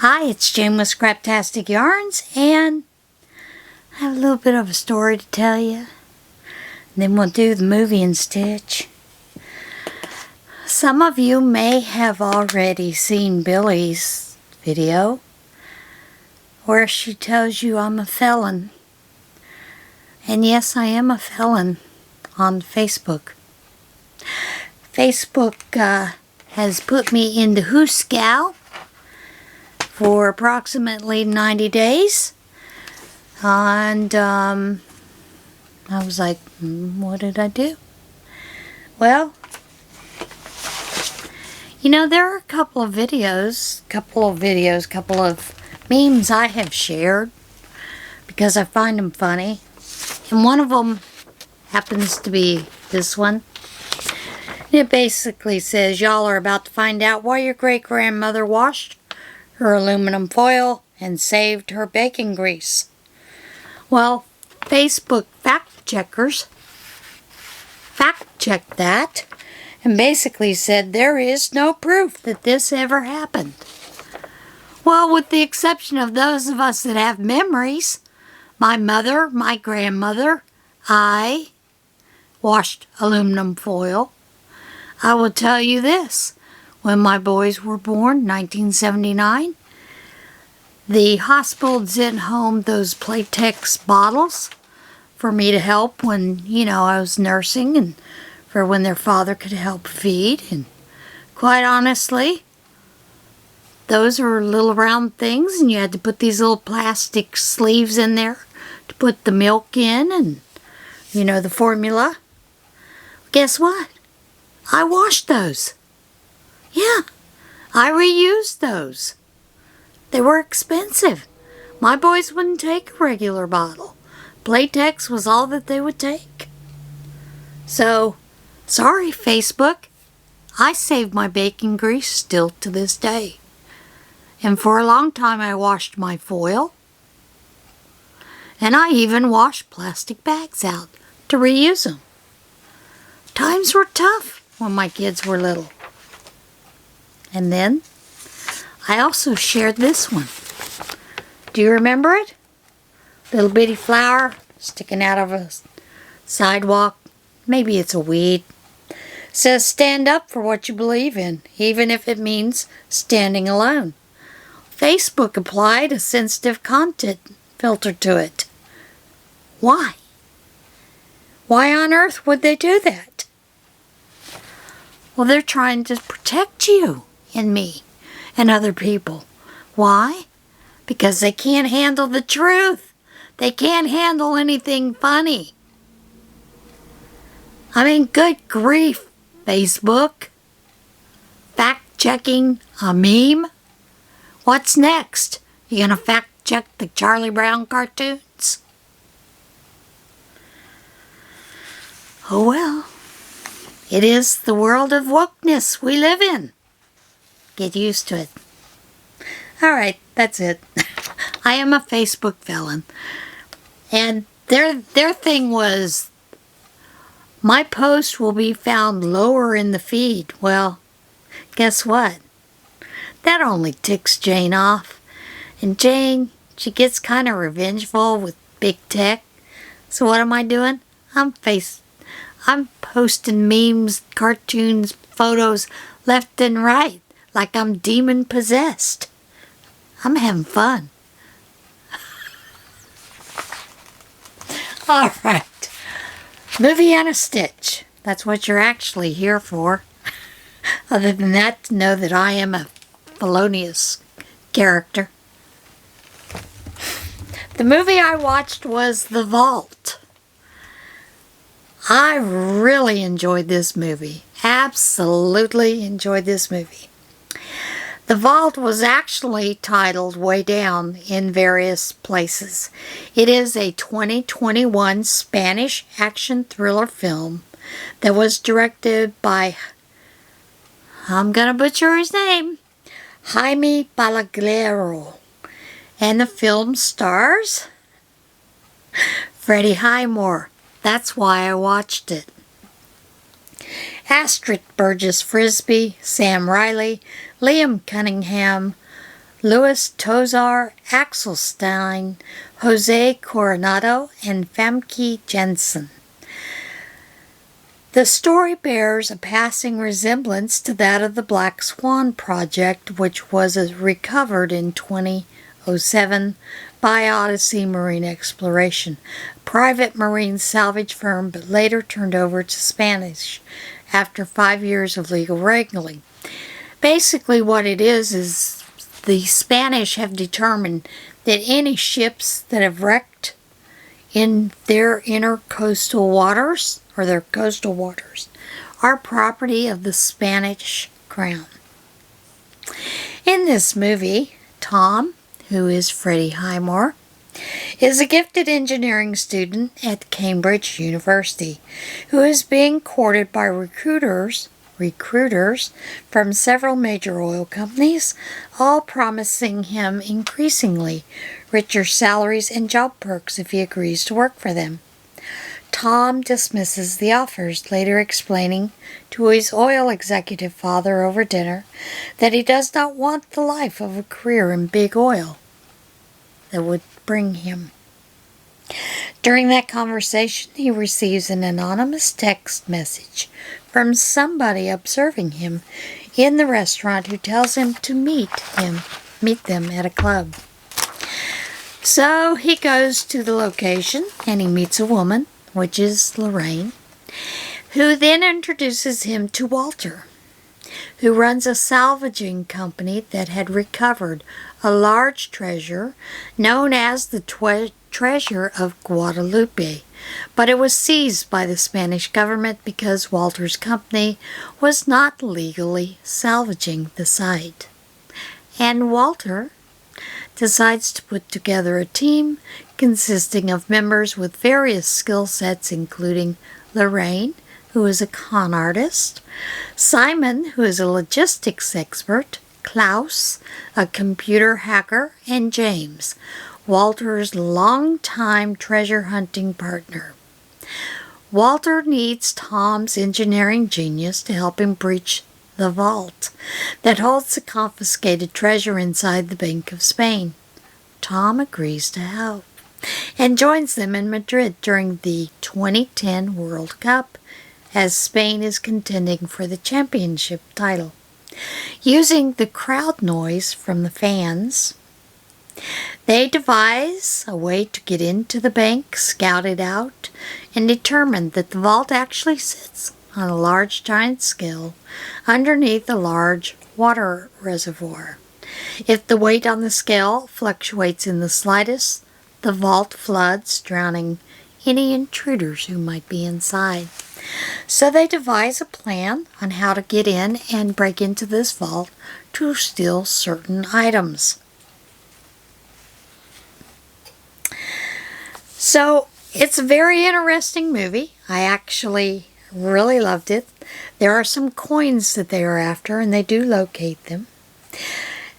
Hi, it's Jane with ScrapTasticyarns, and I have a little bit of a story to tell you. And then we'll do the movie and stitch. Some of you may have already seen Billy's video where she tells you I'm a felon. And yes, I am a felon on Facebook. Facebook has put me into Hooskow for approximately 90 days. And I was like, what did I do? Well, you know, there are a couple of memes I have shared because I find them funny. And one of them happens to be this one. It basically says, y'all are about to find out why your great-grandmother washed her aluminum foil and saved her bacon grease. Well, Facebook fact-checkers fact-checked that and basically said there is no proof that this ever happened. Well, with the exception of those of us that have memories, my mother, my grandmother, I washed aluminum foil. I will tell you this. When my boys were born, 1979, the hospital sent home those Playtex bottles for me to help when, I was nursing and for when their father could help feed. And quite honestly, those are little round things and you had to put these little plastic sleeves in there to put the milk in and, the formula. Guess what? I washed those. Yeah, I reused those. They were expensive. My boys wouldn't take a regular bottle. Playtex was all that they would take. So, sorry Facebook. I saved my bacon grease still to this day. And for a long time I washed my foil. And I even washed plastic bags out to reuse them. Times were tough when my kids were little. And then, I also shared this one. Do you remember it? Little bitty flower sticking out of a sidewalk. Maybe it's a weed. Says stand up for what you believe in, even if it means standing alone. Facebook applied a sensitive content filter to it. Why? Why on earth would they do that? Well, they're trying to protect you and me and other people. Why? Because they can't handle the truth. They can't handle anything funny. I mean, good grief, Facebook. Fact-checking a meme? What's next? You gonna fact-check the Charlie Brown cartoons? Oh well. It is the world of wokeness we live in. Get used to it. Alright, that's it. I am a Facebook felon. And their thing was, my post will be found lower in the feed. Well, guess what? That only ticks Jane off. And Jane, she gets kind of revengeful with big tech. So what am I doing? I'm posting memes, cartoons, photos left and right, like I'm demon possessed. I'm having fun. All right. Movie and a stitch. That's what you're actually here for. Other than that, to know that I am a felonious character. The movie I watched was The Vault. I really enjoyed this movie. Absolutely enjoyed this movie. The Vault was actually titled way down in various places. It is a 2021 Spanish action thriller film that was directed by, I'm gonna butcher his name, Jaime Balaguero. And the film stars Freddie Highmore. That's why I watched it. Astrid Burgess Frisbee, Sam Riley, Liam Cunningham, Louis Tozar Axelstein, Jose Coronado, and Famke Jensen. The story bears a passing resemblance to that of the Black Swan project, which was recovered in 2007 by Odyssey Marine Exploration, a private marine salvage firm, but later turned over to Spanish after 5 years of legal wrangling. Basically what it is the Spanish have determined that any ships that have wrecked in their intercoastal waters, or their coastal waters, are property of the Spanish crown. In this movie, Tom, who is Freddie Highmore, is a gifted engineering student at Cambridge University who is being courted by recruiters from several major oil companies, all promising him increasingly richer salaries and job perks if he agrees to work for them. Tom dismisses the offers, later explaining to his oil executive father over dinner that he does not want the life of a career in big oil that would bring him. During that conversation, he receives an anonymous text message from somebody observing him in the restaurant who tells him to meet them at a club. So he goes to the location and he meets a woman, which is Lorraine, who then introduces him to Walter, who runs a salvaging company that had recovered a large treasure known as the Treasure of Guadalupe, but it was seized by the Spanish government because Walter's company was not legally salvaging the site. And Walter decides to put together a team consisting of members with various skill sets, including Lorraine, who is a con artist, Simon, who is a logistics expert, Klaus, a computer hacker, and James, Walter's longtime treasure hunting partner. Walter needs Tom's engineering genius to help him breach the vault that holds the confiscated treasure inside the Bank of Spain. Tom agrees to help and joins them in Madrid during the 2010 World Cup as Spain is contending for the championship title. Using the crowd noise from the fans, they devise a way to get into the bank, scout it out, and determine that the vault actually sits on a large giant scale underneath a large water reservoir. If the weight on the scale fluctuates in the slightest, the vault floods, drowning any intruders who might be inside. So they devise a plan on how to get in and break into this vault to steal certain items. So it's a very interesting movie. I actually really loved it. There are some coins that they are after, and they do locate them.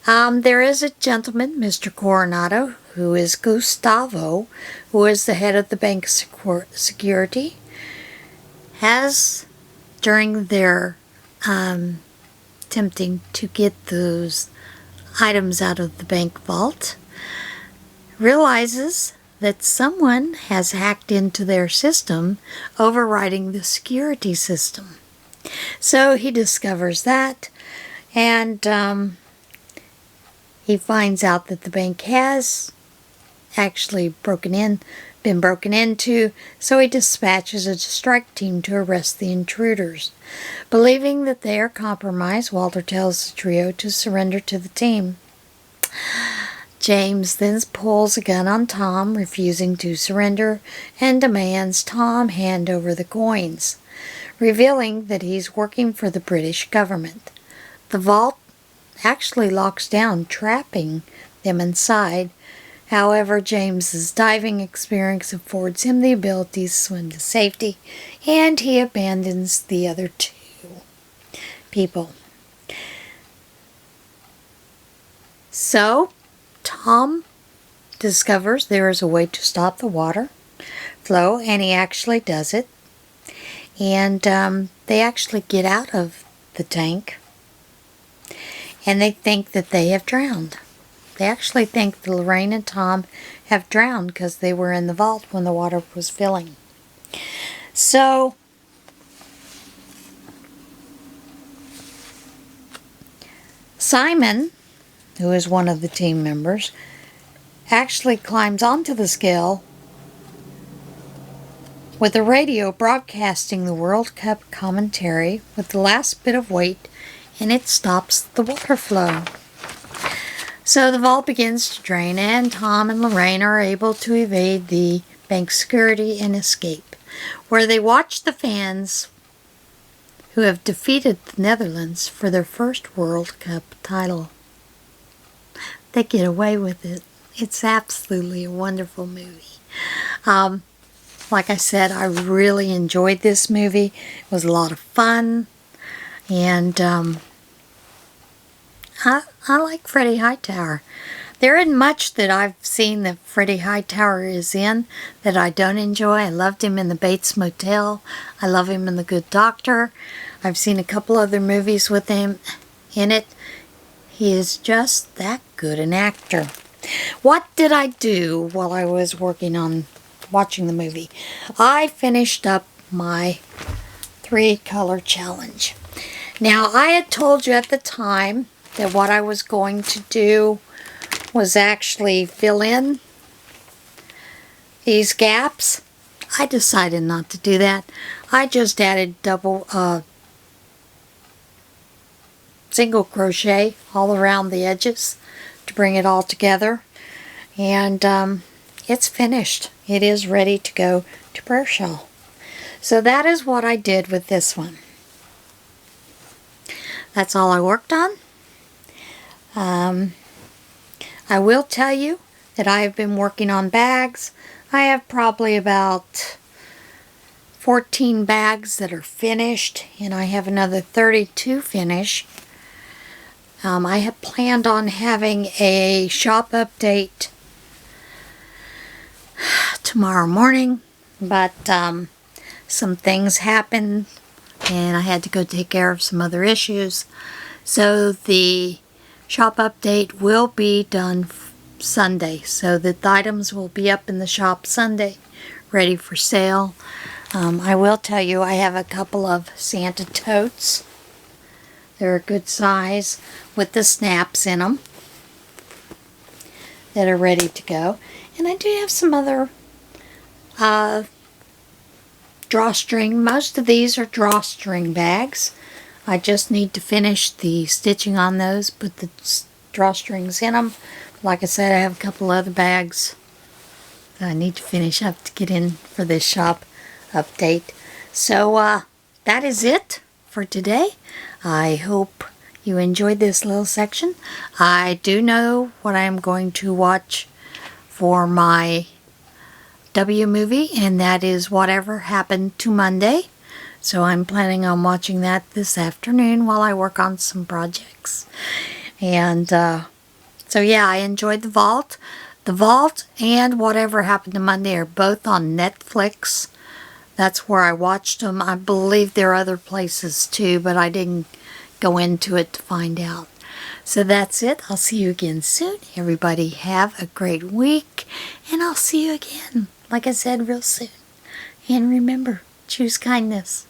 There is a gentleman, Mr. Coronado, who is Gustavo, who is the head of the bank security, has, during their attempting to get those items out of the bank vault, realizes that someone has hacked into their system, overriding the security system. So he discovers that, and he finds out that the bank has actually been broken into, so he dispatches a strike team to arrest the intruders. Believing that they are compromised, Walter tells the trio to surrender to the team. James then pulls a gun on Tom, refusing to surrender, and demands Tom hand over the coins, revealing that he's working for the British government. The vault actually locks down, trapping them inside. However, James's diving experience affords him the ability to swim to safety, and he abandons the other two people. So, Tom discovers there is a way to stop the water flow, and he actually does it. And they actually get out of the tank, and they think that they have drowned. They actually think that Lorraine and Tom have drowned because they were in the vault when the water was filling. So, Simon, who is one of the team members, actually climbs onto the scale with the radio broadcasting the World Cup commentary with the last bit of weight, and it stops the water flow. So the vault begins to drain, and Tom and Lorraine are able to evade the bank security and escape, where they watch the fans who have defeated the Netherlands for their first World Cup title. They get away with it. It's absolutely a wonderful movie. Like I said, I really enjoyed this movie. It was a lot of fun, and I like Freddie Hightower. There isn't much that I've seen that Freddie Hightower is in that I don't enjoy. I loved him in The Bates Motel. I love him in The Good Doctor. I've seen a couple other movies with him in it. He is just that good an actor. What did I do while I was working on watching the movie? I finished up my 3-color challenge. Now, I had told you at the time that what I was going to do was actually fill in these gaps. I decided not to do that. I just added single crochet all around the edges to bring it all together, and it's finished. It is ready to go to prayer shawl. So that is what I did with this one. That's all I worked on. I will tell you that I have been working on bags. I have probably about 14 bags that are finished, and I have another 32 finish. I have planned on having a shop update tomorrow morning, but some things happened and I had to go take care of some other issues. So the shop update will be done Sunday, so that the items will be up in the shop Sunday, ready for sale. I will tell you, I have a couple of Santa totes. They're a good size with the snaps in them that are ready to go. And I do have some other drawstring. Most of these are drawstring bags. I just need to finish the stitching on those, put the drawstrings in them. Like I said, I have a couple other bags that I need to finish up to get in for this shop update. So that is it for today. I hope you enjoyed this little section. I do know what I am going to watch for my W movie, and that is Whatever Happened to Monday. So I'm planning on watching that this afternoon while I work on some projects. And so yeah, I enjoyed The Vault. The Vault and Whatever Happened to Monday are both on Netflix. That's where I watched them. I believe there are other places too, but I didn't go into it to find out. So that's it. I'll see you again soon. Everybody have a great week, and I'll see you again, like I said, real soon. And remember, choose kindness.